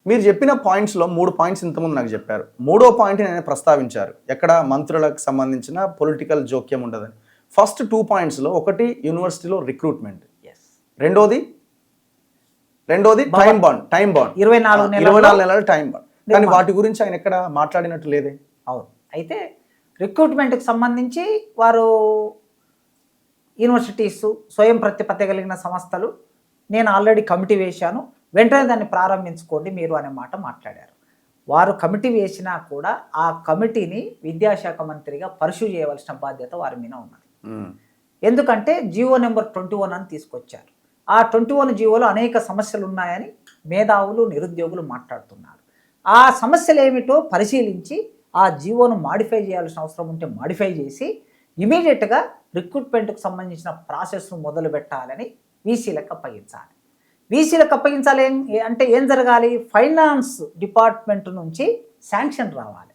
మీరు చెప్పిన పాయింట్స్లో 3 పాయింట్స్ ఇంతకుముందు నాకు చెప్పారు. మూడో పాయింట్ నేను ప్రస్తావించారు. ఎక్కడ మంత్రులకు సంబంధించిన పొలిటికల్ జోక్యం ఉండదని. ఫస్ట్ 2 పాయింట్స్లో ఒకటి యూనివర్సిటీలో రిక్రూట్మెంట్, రెండోది టైం బాండ్ 24 నెలల టైం బాండ్. కానీ వాటి గురించి ఆయన ఎక్కడ మాట్లాడినట్టు లేదే. అవును. అయితే రిక్రూట్మెంట్కి సంబంధించి వారు యూనివర్సిటీస్, స్వయం ప్రతిపత్తి కలిగిన సంస్థలు, నేను ఆల్రెడీ కమిటీ వేశాను, వెంటనే దాన్ని ప్రారంభించుకోండి మీరు అనే మాట మాట్లాడారు. వారు కమిటీ వేసినా కూడా ఆ కమిటీని విద్యాశాఖ మంత్రిగా పర్సూ చేయవలసిన బాధ్యత వారి మీద ఉన్నది. ఎందుకంటే జీవో నెంబర్ 21 అని తీసుకొచ్చారు. ఆ 21 జీవోలో అనేక సమస్యలు ఉన్నాయని మేధావులు, నిరుద్యోగులు మాట్లాడుతున్నారు. ఆ సమస్యలు ఏమిటో పరిశీలించి ఆ జీవోను మాడిఫై చేయాల్సిన అవసరం ఉంటే మాడిఫై చేసి ఇమీడియట్గా రిక్రూట్మెంట్కు సంబంధించిన ప్రాసెస్ను మొదలు పెట్టాలని వీసీలకు అప్పగించాలి. వీసీలకు అప్పగించాలి అంటే ఏం జరగాలి? ఫైనాన్స్ డిపార్ట్మెంట్ నుంచి శాంక్షన్ రావాలి.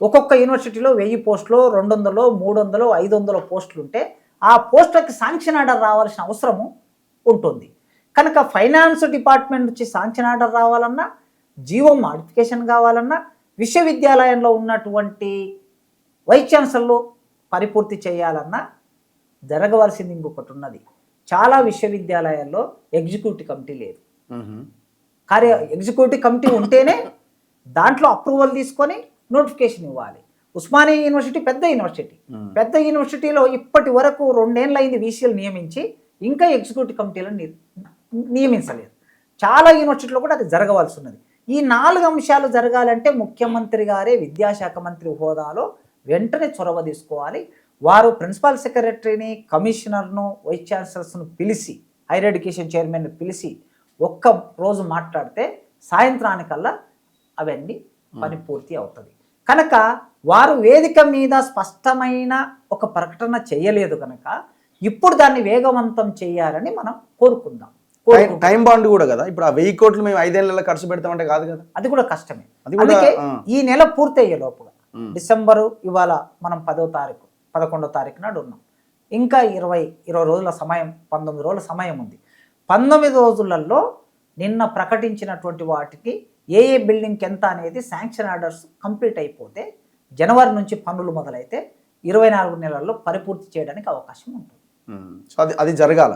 ఒక్కొక్క యూనివర్సిటీలో 1000 పోస్టులు, 200, 300, 500 పోస్టులు ఉంటే ఆ పోస్టులకు శాంక్షన్ ఆర్డర్ రావాల్సిన అవసరము ఉంటుంది. కనుక ఫైనాన్స్ డిపార్ట్మెంట్ నుంచి శాంక్షన్ ఆర్డర్ రావాలన్నా, జీవో మాడిఫికేషన్ కావాలన్నా, విశ్వవిద్యాలయంలో ఉన్నటువంటి వైస్ ఛాన్సలర్లు పరిపూర్తి చేయాలన్నా జరగవలసింది ఇంకొకటి ఉన్నది. చాలా విశ్వవిద్యాలయాల్లో ఎగ్జిక్యూటివ్ కమిటీ లేదు. ఎగ్జిక్యూటివ్ కమిటీ ఉంటేనే దాంట్లో అప్రూవల్ తీసుకొని నోటిఫికేషన్ ఇవ్వాలి. ఉస్మానియా యూనివర్సిటీ పెద్ద యూనివర్సిటీలో ఇప్పటి వరకు 2 ఏళ్ళు అయింది వీసీలు నియమించి, ఇంకా ఎగ్జిక్యూటివ్ కమిటీలను నియమించలేదు. చాలా యూనివర్సిటీలో కూడా అది జరగవలసి ఉన్నది. ఈ 4 అంశాలు జరగాలంటే ముఖ్యమంత్రి గారే విద్యాశాఖ మంత్రి హోదాలో వెంటనే చొరవ తీసుకోవాలి. వారు ప్రిన్సిపల్ సెక్రటరీని, కమిషనర్ను, వైస్ ఛాన్సలర్స్ను పిలిచి, హైయర్ ఎడ్యుకేషన్ చైర్మన్ను పిలిచి ఒక్క రోజు మాట్లాడితే సాయంత్రానికల్లా అవన్నీ పని పూర్తి అవుతుంది. కనుక వారు వేదిక మీద స్పష్టమైన ఒక ప్రకటన చేయలేదు కనుక ఇప్పుడు దాన్ని వేగవంతం చేయాలని మనం కోరుకుందాం. టైం బాండ్ కూడా కదా, ఇప్పుడు ఆ 1000 కోట్లు మేము 5 ఏళ్ళలో ఖర్చు పెడతామంటే కాదు కదా, అది కూడా కష్టమే. అందుకే ఈ నెల పూర్తయ్యే లోపుగా డిసెంబరు, ఇవాళ మనం 10వ తారీఖు 11వ తారీఖు నాడు ఉన్నాం. ఇంకా 20 రోజుల సమయం, 19 రోజుల సమయం ఉంది. 19 రోజులలో నిన్న ప్రకటించినటువంటి వాటికి ఏ బిల్డింగ్కి ఎంత అనేది శాంక్షన్ ఆర్డర్స్ కంప్లీట్ అయిపోతే జనవరి నుంచి పనులు మొదలైతే 24 నెలల్లో పరిపూర్తి చేయడానికి అవకాశం ఉంటుంది. అది జరగాల.